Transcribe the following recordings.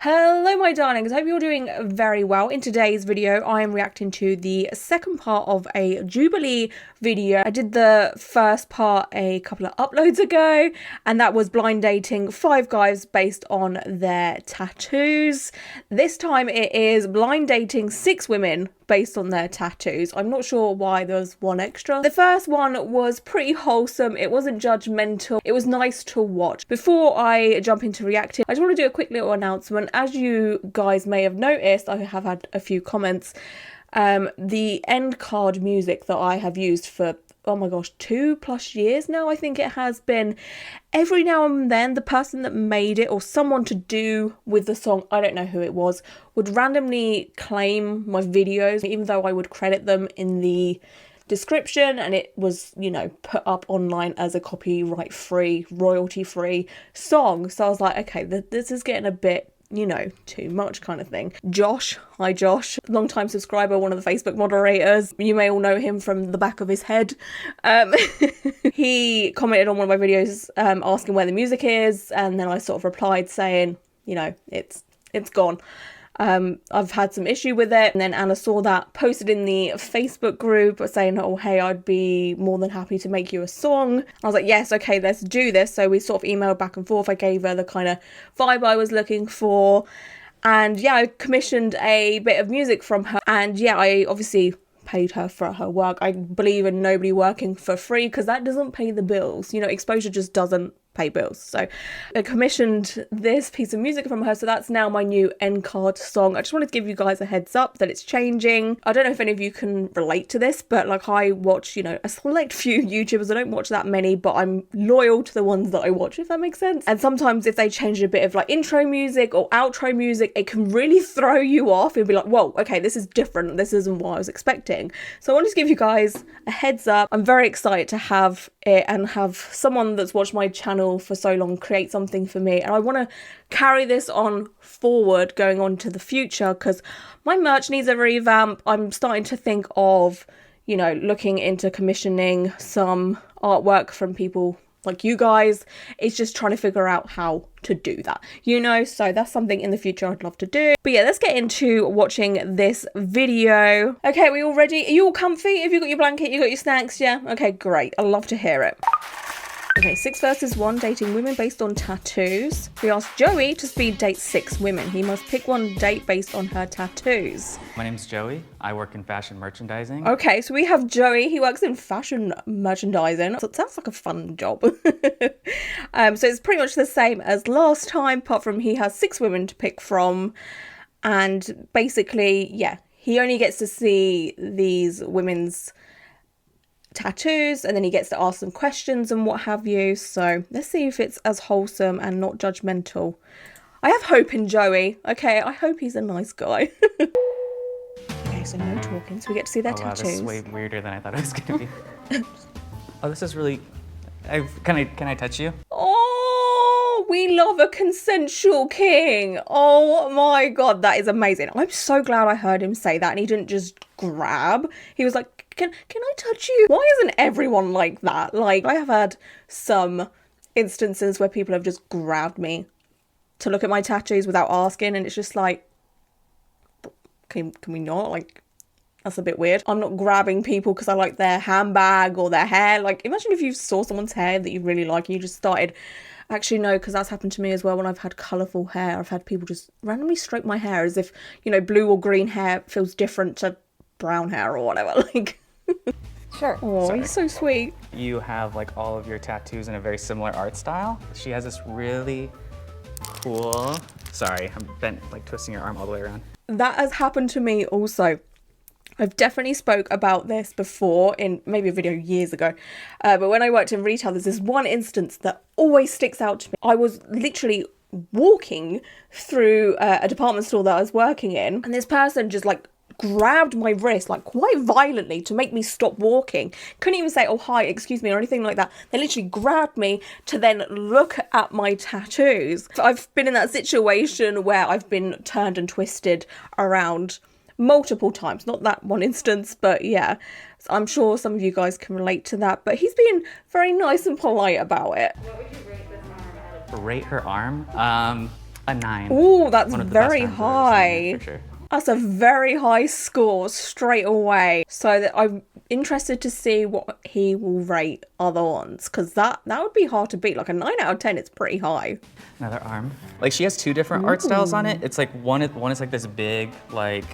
Hello my darlings, I hope you're doing very well. In today's video I am reacting to the second part of a Jubilee video. I did the first part a couple of uploads ago and that was blind dating 5 guys based on their tattoos. This time it is blind dating 6 women based on their tattoos. I'm not sure why there was one extra. The first one was pretty wholesome, it wasn't judgmental, it was nice to watch. Before I jump into reacting, I just want to do a quick little announcement. As you guys may have noticed, I have had a few comments. The end card music that I have used for, oh my gosh, 2+ years now, I think it has been. Every now and then, the person that made it or someone to do with the song, I don't know who it was, would randomly claim my videos, even though I would credit them in the description and it was, you know, put up online as a copyright free, royalty free song. So I was like, okay, this is getting a bit, you know, too much kind of thing. Josh, hi Josh, long time subscriber, one of the Facebook moderators. You may all know him from the back of his head. He commented on one of my videos asking where the music is, and then I sort of replied saying, you know, it's gone. I've had some issue with it, and then Anna saw that, posted in the Facebook group saying, oh hey, I'd be more than happy to make you a song. I was like, yes, okay, let's do this. So we sort of emailed back and forth. I gave her the kind of vibe I was looking for, and yeah, I commissioned a bit of music from her, and yeah, I obviously paid her for her work. I believe in nobody working for free because that doesn't pay the bills, you know, exposure just doesn't pay bills. So I commissioned this piece of music from her, so that's now my new end card song. I just wanted to give you guys a heads up that it's changing. I don't know if any of you can relate to this, but like, I watch, you know, a select few YouTubers. I don't watch that many, but I'm loyal to the ones that I watch, if that makes sense. And sometimes if they change a bit of like intro music or outro music, it can really throw you off and be like, whoa, okay, this is different, this isn't what I was expecting. So I wanted to give you guys a heads up. I'm very excited to have it and have someone that's watched my channel for so long create something for me, and I want to carry this on forward going on to the future because my merch needs a revamp. I'm starting to think of, you know, looking into commissioning some artwork from people like you guys. It's just trying to figure out how to do that, you know, so that's something in the future I'd love to do. But yeah, let's get into watching this video. Okay, are we all ready? Are you all comfy? Have you got your blanket, you got your snacks? Yeah, okay, great, I love to hear it. Okay, 6 versus 1, dating women based on tattoos. We asked Joey to speed date 6 women. He must pick one date based on her tattoos. My name's Joey. I work in fashion merchandising. Okay, so we have Joey. He works in fashion merchandising. So it sounds like a fun job. So it's pretty much the same as last time, apart from he has 6 women to pick from. And basically, yeah, he only gets to see these women's tattoos and then he gets to ask them questions and what have you. So let's see if it's as wholesome and not judgmental. I have hope in Joey. Okay, I hope he's a nice guy. Okay, so no talking, so we get to see their tattoos. Wow, this is way weirder than I thought it was gonna be. Oh, this is really... Can I touch you? Oh, we love a consensual king. Oh my god, that is amazing. I'm so glad I heard him say that and he didn't just grab. He was like, can I touch you? Why isn't everyone like that? Like, I have had some instances where people have just grabbed me to look at my tattoos without asking, and it's just like, can we not? Like, that's a bit weird. I'm not grabbing people because I like their handbag or their hair. Like, imagine if you saw someone's hair that you really like and you just started... Actually, no, because that's happened to me as well when I've had colourful hair. I've had people just randomly stroke my hair as if, you know, blue or green hair feels different to brown hair or whatever. Like... Sure. Oh, he's so sweet. You have like all of your tattoos in a very similar art style. She has this really cool... Sorry, I'm bent, like twisting your arm all the way around. That has happened to me also. I've definitely spoke about this before in maybe a video years ago, but when I worked in retail, there's this one instance that always sticks out to me. I was literally walking through a department store that I was working in, and this person just like grabbed my wrist like quite violently to make me stop walking. Couldn't even say, oh hi, excuse me, or anything like that. They literally grabbed me to then look at my tattoos. I've been in that situation where I've been turned and twisted around multiple times, not that one instance, but yeah, I'm sure some of you guys can relate to that. But he's been very nice and polite about it. What would you rate this arm out of? Rate her arm? A 9. Ooh, that's One of the very best times I've ever seen high. it, for sure. That's a very high score straight away. So that I'm interested to see what he will rate other ones, because that would be hard to beat. Like a 9 out of 10, it's pretty high. Another arm. Like she has 2 different art styles on it. It's like one is like this big, like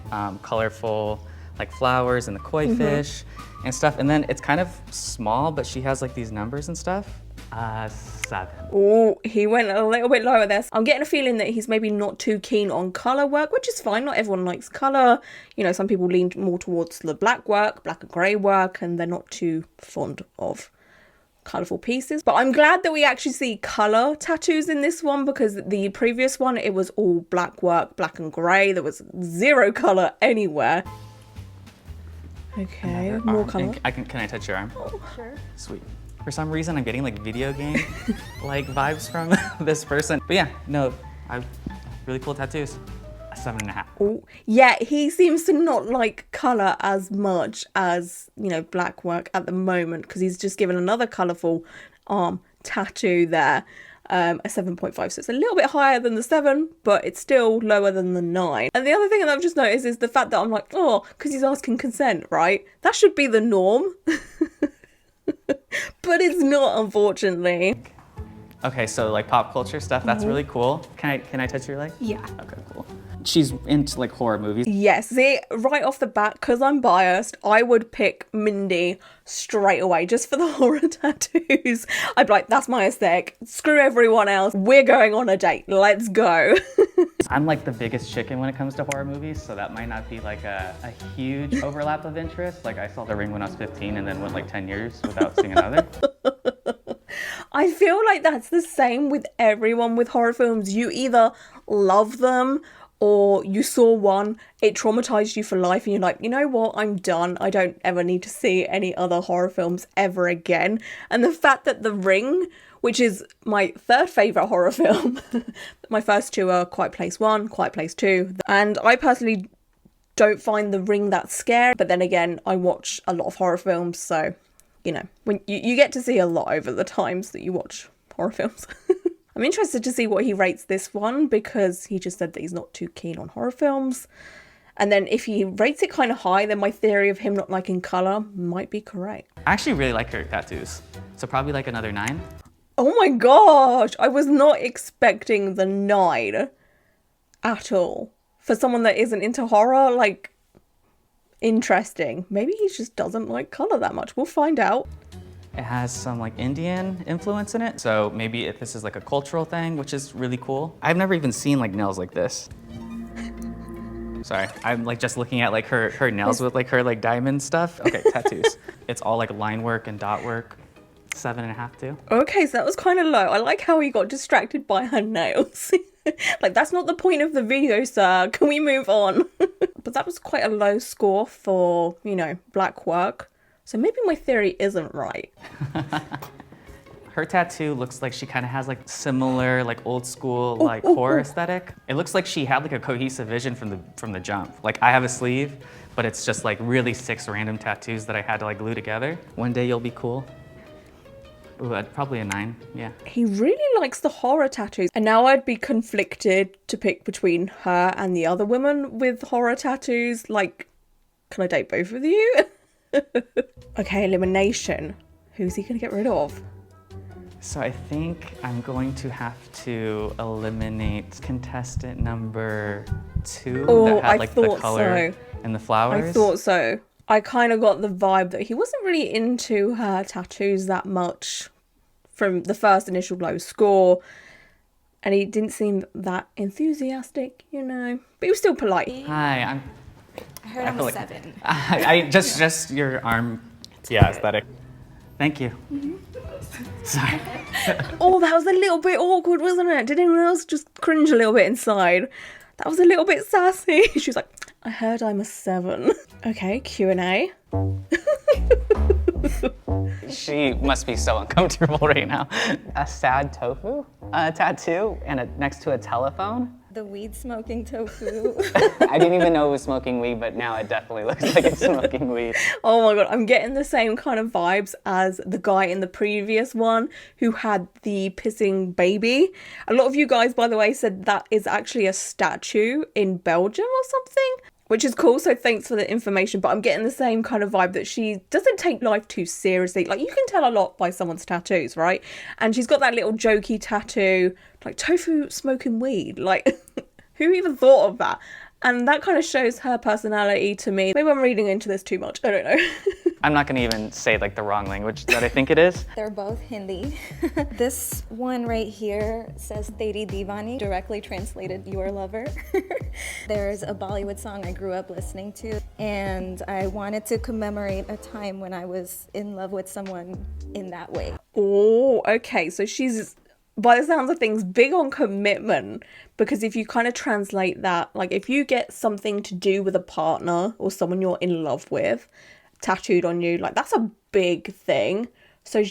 colorful, like flowers and the koi fish and stuff. And then it's kind of small, but she has like these numbers and stuff. 7. Oh, he went a little bit lower there. I'm getting a feeling that he's maybe not too keen on colour work, which is fine. Not everyone likes colour. You know, some people lean more towards the black work, black and grey work, and they're not too fond of colourful pieces. But I'm glad that we actually see colour tattoos in this one, because the previous one, it was all black work, black and grey. There was zero colour anywhere. Okay, Another more arm. colour. And can I touch your arm? Oh, sure. Sweet. For some reason, I'm getting like video game like vibes from this person. But yeah, no, really cool tattoos. A 7.5. Oh, yeah, he seems to not like colour as much as, you know, black work at the moment, because he's just given another colourful arm tattoo there, a 7.5. So it's a little bit higher than the 7, but it's still lower than the 9. And the other thing that I've just noticed is the fact that I'm like, oh, because he's asking consent, right? That should be the norm. But it's not, unfortunately. Okay, so like pop culture stuff, that's really cool. Can I touch your leg? Yeah. Okay, cool. She's into like horror movies. Yes, see, right off the bat, because I'm biased, I would pick Mindy straight away just for the horror tattoos. I'd be like, that's my aesthetic. Screw everyone else. We're going on a date. Let's go. I'm like the biggest chicken when it comes to horror movies, so that might not be like a huge overlap of interest. Like I saw The Ring when I was 15 and then went like 10 years without seeing another. I feel like that's the same with everyone with horror films. You either love them or you saw one, it traumatized you for life, and you're like, you know what, I'm done. I don't ever need to see any other horror films ever again. And the fact that The Ring, which is my 3rd favourite horror film, my first 2 are Quiet Place 1, Quiet Place 2, and I personally don't find The Ring that scary, but then again, I watch a lot of horror films, so, you know, when you get to see a lot over the times that you watch horror films. I'm interested to see what he rates this one, because he just said that he's not too keen on horror films. And then if he rates it kind of high, then my theory of him not liking colour might be correct. I actually really like her tattoos, so probably like another 9. Oh my gosh, I was not expecting the 9 at all. For someone that isn't into horror, like, interesting. Maybe he just doesn't like colour that much. We'll find out. It has some like Indian influence in it, so maybe if this is like a cultural thing, which is really cool. I've never even seen like nails like this. Sorry, I'm like just looking at like her nails with like her like diamond stuff. Okay, tattoos. It's all like line work and dot work. 7.5 too. Okay, so that was kind of low. I like how he got distracted by her nails. Like, that's not the point of the video, sir. Can we move on? But that was quite a low score for, you know, black work. So maybe my theory isn't right. Her tattoo looks like she kind of has like similar like old school like horror aesthetic. It looks like she had like a cohesive vision from the jump. Like I have a sleeve, but it's just like really 6 random tattoos that I had to like glue together. One day you'll be cool. Ooh, probably a 9, yeah. He really likes the horror tattoos. And now I'd be conflicted to pick between her and the other women with horror tattoos. Like, can I date both of you? Okay, elimination. Who's he gonna get rid of? So I think I'm going to have to eliminate contestant number 2 that had like the color and the flowers. I thought so. I kind of got the vibe that he wasn't really into her tattoos that much from the first initial low score. And he didn't seem that enthusiastic, you know. But he was still polite. Hi, I heard I'm a 7. I just your arm. Yeah, aesthetic. Thank you. Sorry. Oh, that was a little bit awkward, wasn't it? Did anyone else just cringe a little bit inside? That was a little bit sassy. She was like, I heard I'm a 7. Okay, Q&A. She must be so uncomfortable right now. A sad tofu tattoo and next to a telephone. The weed smoking tofu. I didn't even know it was smoking weed, but now it definitely looks like it's smoking weed. Oh my god, I'm getting the same kind of vibes as the guy in the previous one who had the pissing baby. A lot of you guys, by the way, said that is actually a statue in Belgium or something, which is cool, so thanks for the information. But I'm getting the same kind of vibe that she doesn't take life too seriously. Like, you can tell a lot by someone's tattoos, right? And she's got that little jokey tattoo, like tofu smoking weed. Like, who even thought of that? And that kind of shows her personality to me. Maybe I'm reading into this too much, I don't know. I'm not gonna even say like the wrong language that I think it is. They're both Hindi. This one right here says Teri Divani, directly translated your lover. There's a Bollywood song I grew up listening to, and I wanted to commemorate a time when I was in love with someone in that way. Oh, okay. So she's, by the sounds of things, big on commitment, because if you kind of translate that, like if you get something to do with a partner or someone you're in love with tattooed on you, like that's a big thing. So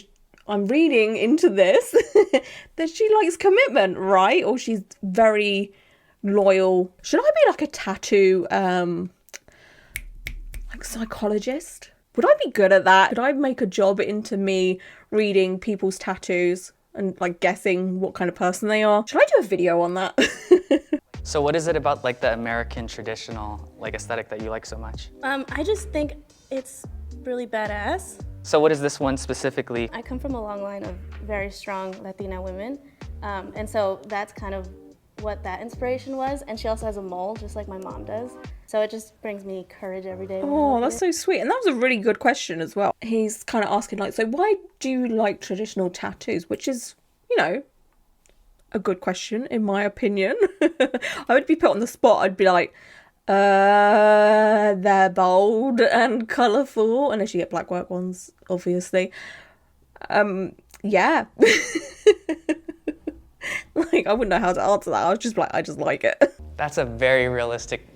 I'm reading into this that she likes commitment, right? Or she's very loyal. Should I be like a tattoo like psychologist? Would I be good at that? Could I make a job into me reading people's tattoos and like guessing what kind of person they are? Should I do a video on that? So what is it about like the American traditional like aesthetic that you like so much? I just think it's really badass. So what is this one specifically? I come from a long line of very strong Latina women, and so that's kind of what that inspiration was. And she also has a mole, just like my mom does. So it just brings me courage every day. Oh, that's so sweet. And that was a really good question as well. He's kind of asking like, so why do you like traditional tattoos? Which is, you know, a good question in my opinion. I would be put on the spot. I'd be like, they're bold and colourful, unless you get black work ones, obviously. Yeah. Like, I wouldn't know how to answer that. I was just like, I just like it. That's a very realistic,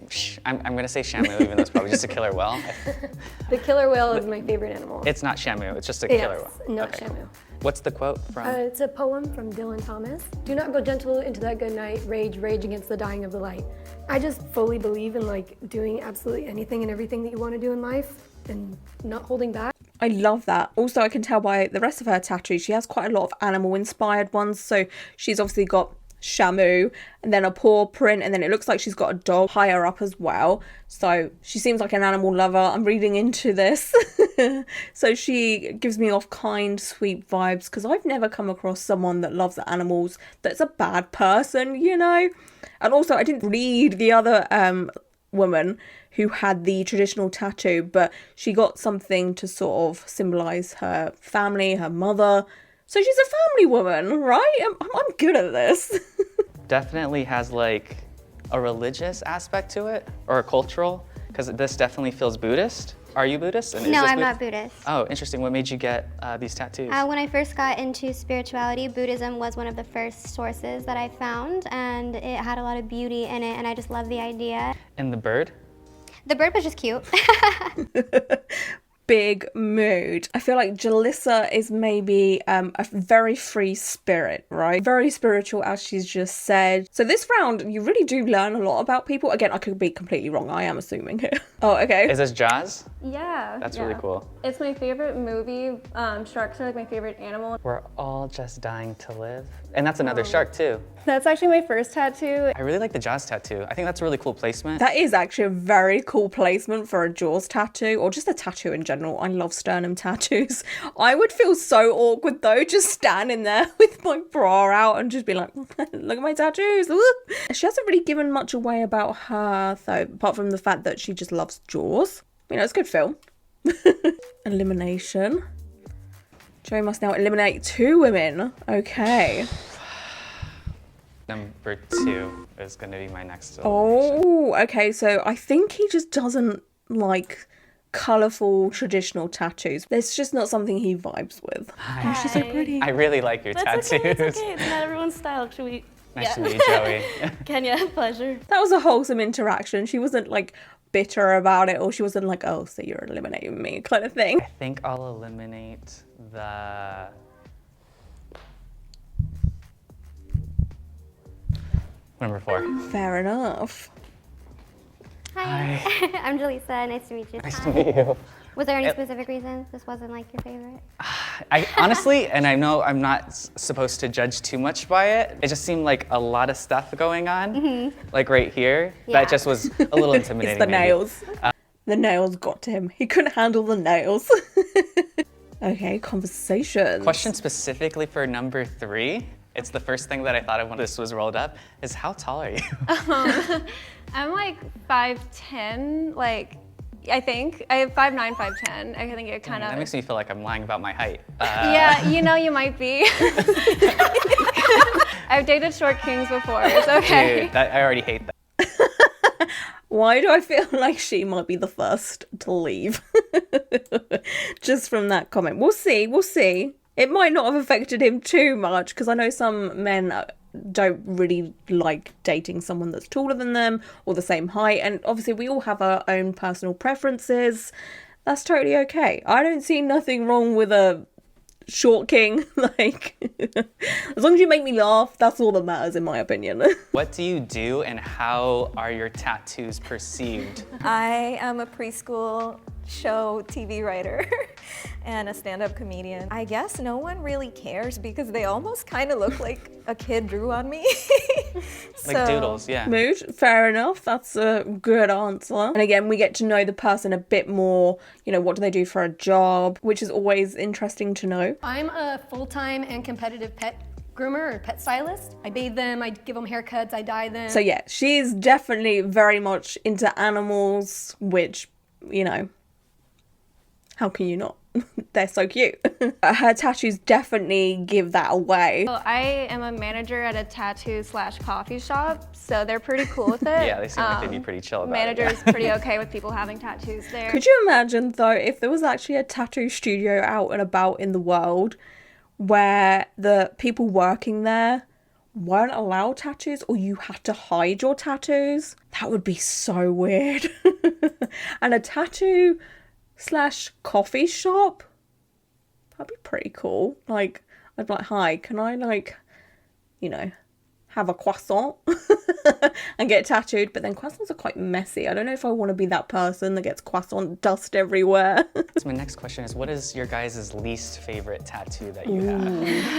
I'm gonna say Shamu, even though it's probably just a killer whale. The killer whale is my favorite animal. It's not Shamu, it's just a killer whale. Not Okay. Shamu. What's the quote from? It's a poem from Dylan Thomas. Do not go gentle into that good night, rage, rage against the dying of the light. I just fully believe in like doing absolutely anything and everything that you want to do in life and not holding back. I love that. Also, I can tell by the rest of her tattoos, she has quite a lot of animal-inspired ones. So she's obviously got Shamu and then a paw print, and then it looks like she's got a dog higher up as well. So she seems like an animal lover. I'm reading into this. So she gives me off kind, sweet vibes, because I've never come across someone that loves animals that's a bad person, you know? And also, I didn't read the other woman who had the traditional tattoo, but she got something to sort of symbolize her family, her mother. So she's a family woman, right? I'm good at this. Definitely has like a religious aspect to it, or a cultural, because this definitely feels Buddhist. Are you Buddhist? And is No, this I'm not Buddhist. Oh, interesting. What made you get these tattoos? When I first got into spirituality, Buddhism was one of the first sources that I found, and it had a lot of beauty in it, and I just love the idea. And the bird? The bird was just cute. Big mood. I feel like Jalissa is maybe a very free spirit, right? Very spiritual, as she's just said. So this round, you really do learn a lot about people. Again, I could be completely wrong. I am assuming here. Oh, okay. Is this Jaws? Yeah. That's really cool. It's my favorite movie. Sharks are like my favorite animal. We're all just dying to live. And that's another shark too. That's actually my first tattoo. I really like the Jaws tattoo. I think that's a really cool placement. That is actually a very cool placement for a Jaws tattoo, or just a tattoo in general. I love sternum tattoos. I would feel so awkward though, just standing there with my bra out and just be like, look at my tattoos. She hasn't really given much away about her though, apart from the fact that she just loves Jaws. You know, it's a good film. Elimination. Joey must now eliminate 2 women. Okay. Number 2 is going to be my next elimination. Oh, okay. So I think he just doesn't like colourful traditional tattoos. It's just not something he vibes with. Hi. Oh, she's so pretty. I really like your That's tattoos. okay, it's okay. It's not everyone's style. Should we? Nice to meet you, Joey. Kenya, pleasure. That was a wholesome interaction. She wasn't like bitter about it, or she wasn't like, oh, so you're eliminating me kind of thing. I think I'll eliminate the... Number 4. Fair enough. Hi. I'm Jaleesa. Nice to meet you. Nice to meet you. Was there any specific reason this wasn't like your favorite? I honestly, and I know I'm not supposed to judge too much by it, it just seemed like a lot of stuff going on, like right here. Yeah. That just was a little intimidating. It's the maybe. nails. The nails got to him. He couldn't handle the nails. Okay, conversations. Question specifically for number 3. It's the first thing that I thought of when this was rolled up, is how tall are you? I'm like 5'10", like, I think. I have 5'9", 5'10". I think it kind That of... makes me feel like I'm lying about my height. Yeah, you know you might be. I've dated short kings before, it's okay. Dude, I already hate that. Why do I feel like she might be the first to leave? Just from that comment. We'll see. It might not have affected him too much, because I know some men don't really like dating someone that's taller than them or the same height, and obviously we all have our own personal preferences. That's totally okay. I don't see nothing wrong with a short king. Like, as long as you make me laugh, that's all that matters in my opinion. What do you do and how are your tattoos perceived? I am a preschool show TV writer and a stand-up comedian. I guess no one really cares because they almost kind of look like a kid drew on me. Like doodles, yeah. Mood, fair enough. That's a good answer. And again, we get to know the person a bit more. You know, what do they do for a job, which is always interesting to know. I'm a full-time and competitive pet groomer or pet stylist. I bathe them, I give them haircuts, I dye them. So yeah, she's definitely very much into animals, which, you know, how can you not? They're so cute. Her tattoos definitely give that away. So I am a manager at a tattoo/coffee shop, so they're pretty cool with it. Yeah, they seem like they'd be pretty chill about it. Manager's pretty okay with people having tattoos there. Could you imagine though if there was actually a tattoo studio out and about in the world where the people working there weren't allowed tattoos, or you had to hide your tattoos? That would be so weird. And a tattoo/coffee shop, that'd be pretty cool. Like, I'd be like, hi, can I, like, you know, have a croissant and get tattooed? But then croissants are quite messy. I don't know if I want to be that person that gets croissant dust everywhere. So my next question is, what is your guys' least favorite tattoo that you have?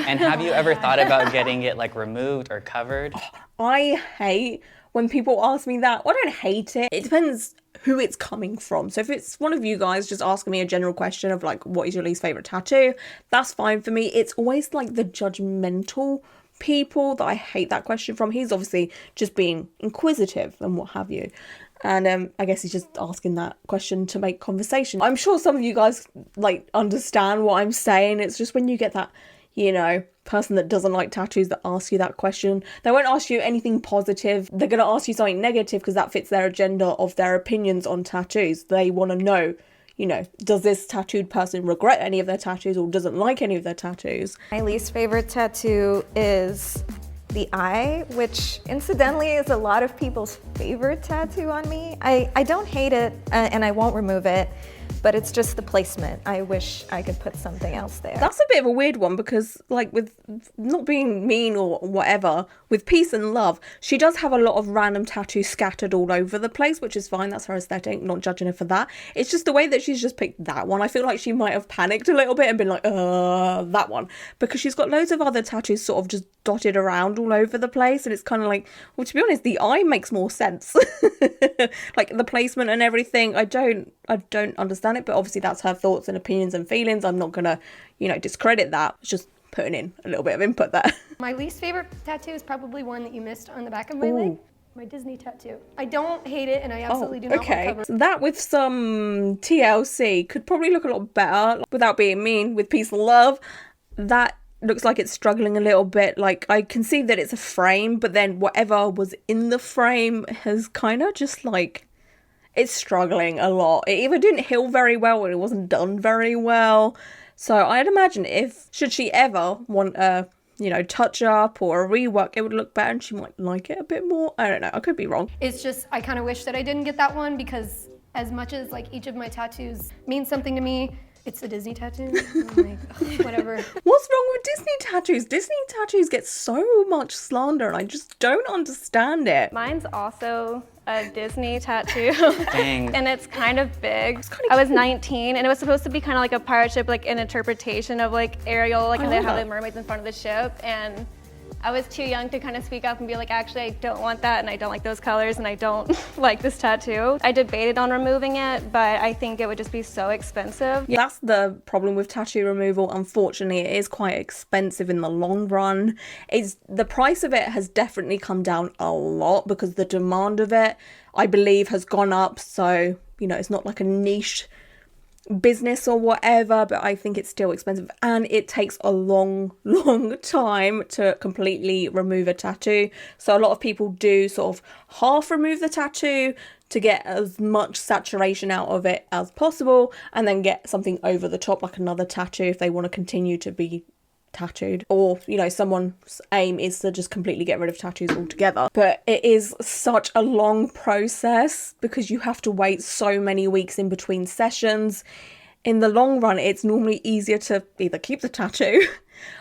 And have you ever thought about getting it like removed or covered? I hate when people ask me that. I don't hate it. It depends who it's coming from. So if it's one of you guys just asking me a general question of like, what is your least favorite tattoo? That's fine for me. It's always like the judgmental people that I hate that question from. He's obviously just being inquisitive and what have you. And I guess he's just asking that question to make conversation. I'm sure some of you guys like understand what I'm saying. It's just when you get that, you know, person that doesn't like tattoos that asks you that question, they won't ask you anything positive. They're going to ask you something negative because that fits their agenda of their opinions on tattoos. They want to know, you know, does this tattooed person regret any of their tattoos or doesn't like any of their tattoos? My least favorite tattoo is the eye, which incidentally is a lot of people's favorite tattoo on me. I don't hate it and I won't remove it, but it's just the placement. I wish I could put something else there. That's a bit of a weird one because, like, with not being mean or whatever, with peace and love, she does have a lot of random tattoos scattered all over the place, which is fine. That's her aesthetic, not judging her for that. It's just the way that she's just picked that one. I feel like she might have panicked a little bit and been like, that one. Because she's got loads of other tattoos sort of just dotted around all over the place. And it's kind of like, well, to be honest, the eye makes more sense. Like, the placement and everything, I don't understand it, but obviously that's her thoughts and opinions and feelings. I'm not gonna, you know, discredit that. It's just putting in a little bit of input there. My least favorite tattoo is probably one that you missed on the back of my leg. My Disney tattoo. I don't hate it and I absolutely do not want to cover it. So that with some TLC could probably look a lot better without being mean, with peace and love. That looks like it's struggling a little bit. Like, I can see that it's a frame, but then whatever was in the frame has kind of just like, it's struggling a lot. It either didn't heal very well or it wasn't done very well. So I'd imagine should she ever want a, you know, touch up or a rework, it would look better and she might like it a bit more. I don't know. I could be wrong. It's just, I kind of wish that I didn't get that one because as much as like each of my tattoos means something to me, It's a Disney tattoo. I'm like, ugh, whatever. What's wrong with Disney tattoos? Disney tattoos get so much slander and I just don't understand it. Mine's also a Disney tattoo. Dang. And it's kind of big. kinda I was cute. 19 and it was supposed to be kind of like a pirate ship, like an interpretation of like Ariel, like how they love have that. the mermaids in front of the ship. And I was too young to kind of speak up and be like, actually, I don't want that and I don't like those colors and I don't like this tattoo. I debated on removing it, but I think it would just be so expensive. Yeah, that's the problem with tattoo removal. Unfortunately, it is quite expensive in the long run. The price of it has definitely come down a lot because the demand of it, I believe, has gone up. So, you know, it's not like a niche business or whatever, but I think it's still expensive and it takes a long time to completely remove a tattoo. So a lot of people do sort of half remove the tattoo to get as much saturation out of it as possible and then get something over the top like another tattoo if they want to continue to be tattooed, or you know, someone's aim is to just completely get rid of tattoos altogether. But it is such a long process because you have to wait so many weeks in between sessions. In the long run, it's normally easier to either keep the tattoo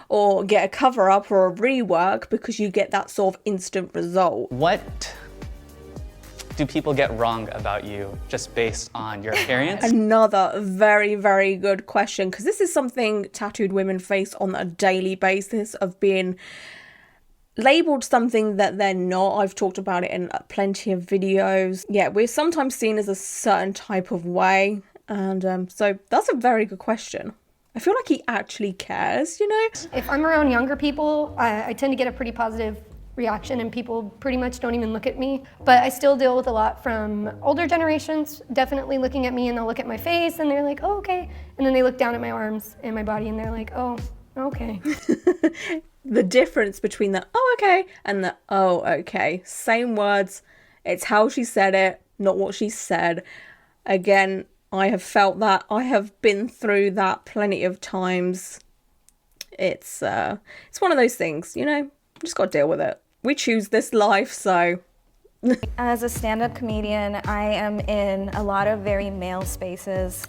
or get a cover up or a rework because you get that sort of instant result. What do people get wrong about you just based on your appearance? Another very, very good question, because this is something tattooed women face on a daily basis, of being labeled something that they're not. I've talked about it in plenty of videos. Yeah, we're sometimes seen as a certain type of way, and so that's a very good question. I feel like he actually cares, you know? If I'm around younger people, I tend to get a pretty positive reaction and people pretty much don't even look at me. But I still deal with a lot from older generations, definitely looking at me and they'll look at my face and they're like, oh, okay. And then they look down at my arms and my body and they're like, oh, okay. The difference between the oh okay and the oh okay, same words, it's how she said it, not what she said. Again, I have felt that, I have been through that plenty of times. It's one of those things, you know, just got to deal with it. We choose this life, so. As a stand-up comedian, I am in a lot of very male spaces.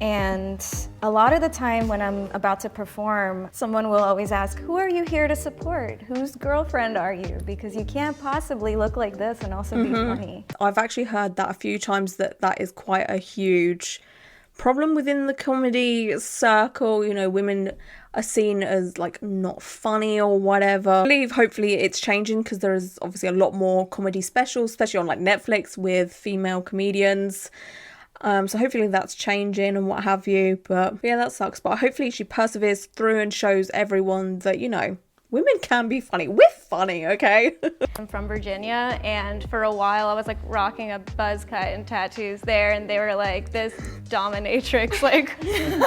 And a lot of the time when I'm about to perform, someone will always ask, who are you here to support? Whose girlfriend are you? Because you can't possibly look like this and also be funny. I've actually heard that a few times, that is quite a huge problem within the comedy circle. You know, women are seen as like not funny or whatever. I believe hopefully it's changing because there is obviously a lot more comedy specials, especially on like Netflix with female comedians. So hopefully that's changing and what have you. But yeah, that sucks. But hopefully she perseveres through and shows everyone that, you know, women can be funny. We're funny, okay? I'm from Virginia, and for a while I was like rocking a buzz cut and tattoos there, and they were like, this dominatrix, like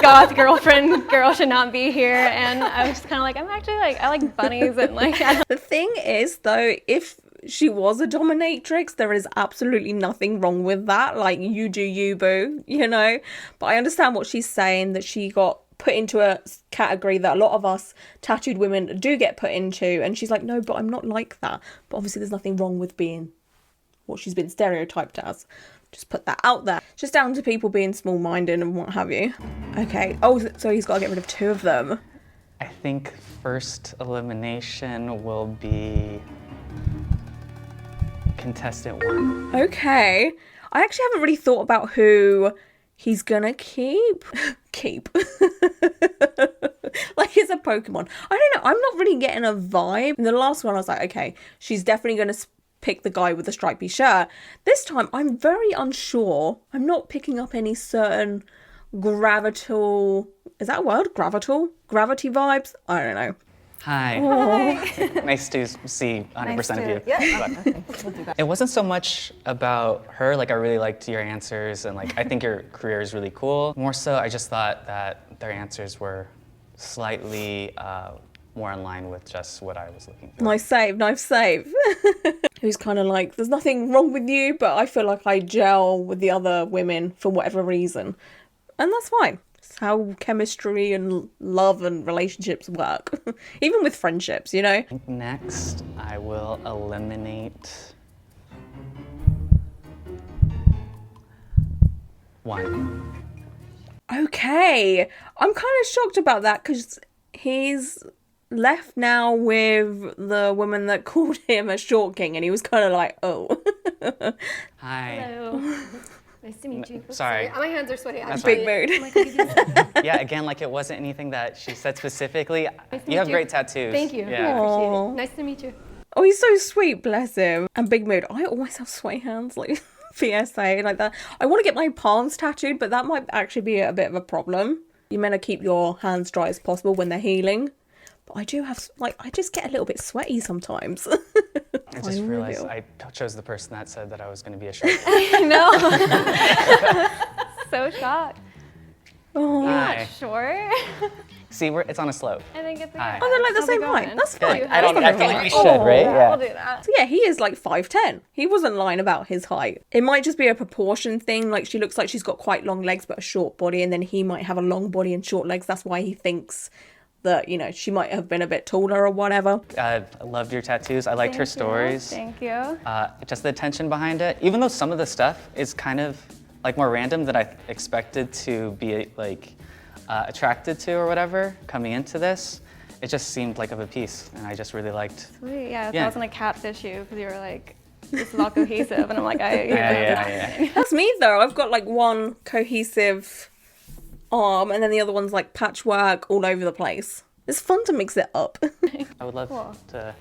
goth girlfriend girl should not be here. And I was kind of like, I'm actually like, I like bunnies and like. The thing is though, if she was a dominatrix, there is absolutely nothing wrong with that. Like, you do you, boo, you know? But I understand what she's saying, that she got put into a category that a lot of us tattooed women do get put into, and she's like, no, but I'm not like that. But obviously there's nothing wrong with being what she's been stereotyped as. Just put that out there. Just down to people being small-minded and what have you. Okay, oh, so he's got to get rid of 2 of them. I think first elimination will be contestant 1. Okay, I actually haven't really thought about who he's gonna keep. Like it's a Pokemon. I don't know, I'm not really getting a vibe. In the last one I was like, okay, she's definitely gonna pick the guy with the stripy shirt. This time I'm very unsure. I'm not picking up any certain gravital, is that a word? Gravity vibes? I don't know. Hi. Nice to see 100% of you. Yeah. It wasn't so much about her, like I really liked your answers and like I think your career is really cool. More so I just thought that their answers were slightly more in line with just what I was looking for. Nice save. Who's kind of like, there's nothing wrong with you, but I feel like I gel with the other women for whatever reason. And that's fine. It's how chemistry and love and relationships work. Even with friendships, you know? Next, I will eliminate 1. Okay. I'm kind of shocked about that because he's left now with the woman that called him a short king, and he was kind of like, oh. Hi. Hello. Nice to meet you. Sorry. My hands are sweaty. Big mood. I'm like, I'll give you a second. Yeah, again, like it wasn't anything that she said specifically. Nice to You meet have you. great tattoos. Thank you. Yeah. I appreciate Aw. it. Nice to meet you. Oh, he's so sweet, bless him. And big mood. I always have sweaty hands, like PSA, like that. I want to get my palms tattooed, but that might actually be a bit of a problem. You're meant to keep your hands dry as possible when they're healing. But I do have, like, I just get a little bit sweaty sometimes. I just realized I chose the person that said that I was going to be a short guy. I know. So shocked. Oh, Hi. Sure. See, it's on a slope. I think it's Hi. okay. they're like the How's it same height. going? That's Good. fine. I don't. I feel like we should, Oh. right? Yeah. We'll do that. So yeah, he is like 5'10". He wasn't lying about his height. It might just be a proportion thing. Like she looks like she's got quite long legs but a short body, and then he might have a long body and short legs. That's why he thinks that, you know, she might have been a bit taller or whatever. I loved your tattoos. I liked her Thank you. stories. Thank you. Just the attention behind it. Even though some of the stuff is kind of like more random than I expected to be like attracted to or whatever coming into this, it just seemed like of a piece, and I just really liked. Sweet. Yeah, Yeah. that wasn't a cat's issue because you were like, this is all cohesive, and I'm like, Yeah. That's me though. I've got like one cohesive arm and then the other one's like patchwork all over the place. It's fun to mix it up. I would love Cool. to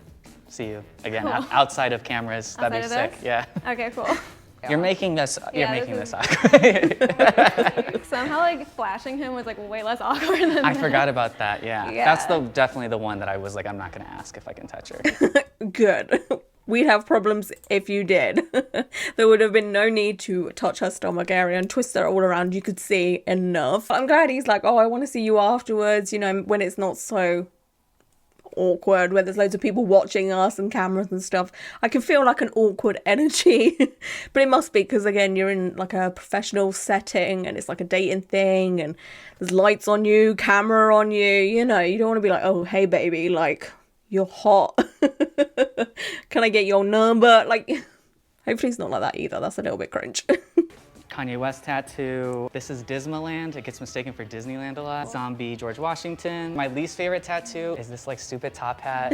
see you again Cool. outside of cameras. That'd be Outside of sick. this? Yeah. Okay, cool. You're making this. You're Yeah, making this this awkward. Somehow, like, flashing him was like way less awkward than I that. forgot about that. Yeah. Yeah. That's definitely the one that I was like, I'm not gonna ask if I can touch her. Good. We'd have problems if you did. There would have been no need to touch her stomach area and twist her all around. You could see enough. I'm glad he's like, oh, I want to see you afterwards, you know, when it's not so awkward, where there's loads of people watching us and cameras and stuff. I can feel like an awkward energy. But it must be because, again, you're in like a professional setting and it's like a dating thing and there's lights on you, camera on you, you know, you don't want to be like, oh, hey, baby, like, you're hot. Can I get your number? Like, hopefully it's not like that either. That's a little bit cringe. Kanye West tattoo. This is Dismaland. It gets mistaken for Disneyland a lot. Zombie George Washington. My least favorite tattoo is this like stupid top hat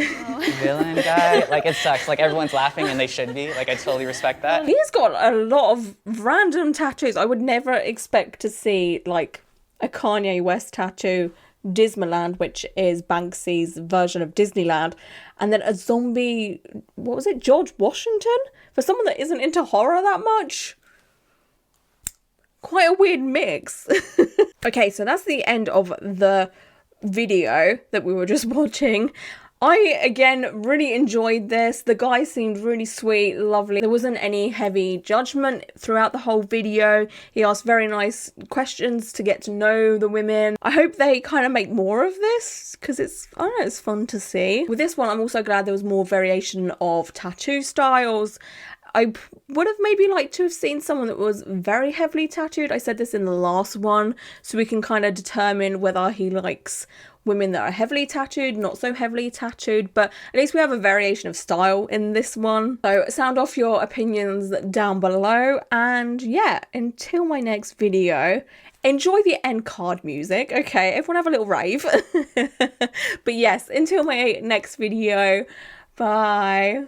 villain guy. Like it sucks. Like everyone's laughing and they should be. Like I totally respect that. He's got a lot of random tattoos. I would never expect to see like a Kanye West tattoo, Dismaland, which is Banksy's version of Disneyland, and then a zombie, what was it, George Washington? For someone that isn't into horror that much. Quite a weird mix. Okay, so that's the end of the video that we were just watching. I, again, really enjoyed this. The guy seemed really sweet, lovely. There wasn't any heavy judgment throughout the whole video. He asked very nice questions to get to know the women. I hope they kind of make more of this because it's, I don't know, it's fun to see. With this one, I'm also glad there was more variation of tattoo styles. I would have maybe liked to have seen someone that was very heavily tattooed. I said this in the last one, so we can kind of determine whether he likes women that are heavily tattooed, not so heavily tattooed, but at least we have a variation of style in this one. So sound off your opinions down below, and yeah, until my next video, enjoy the end card music, okay? Everyone have a little rave. But yes, until my next video, bye.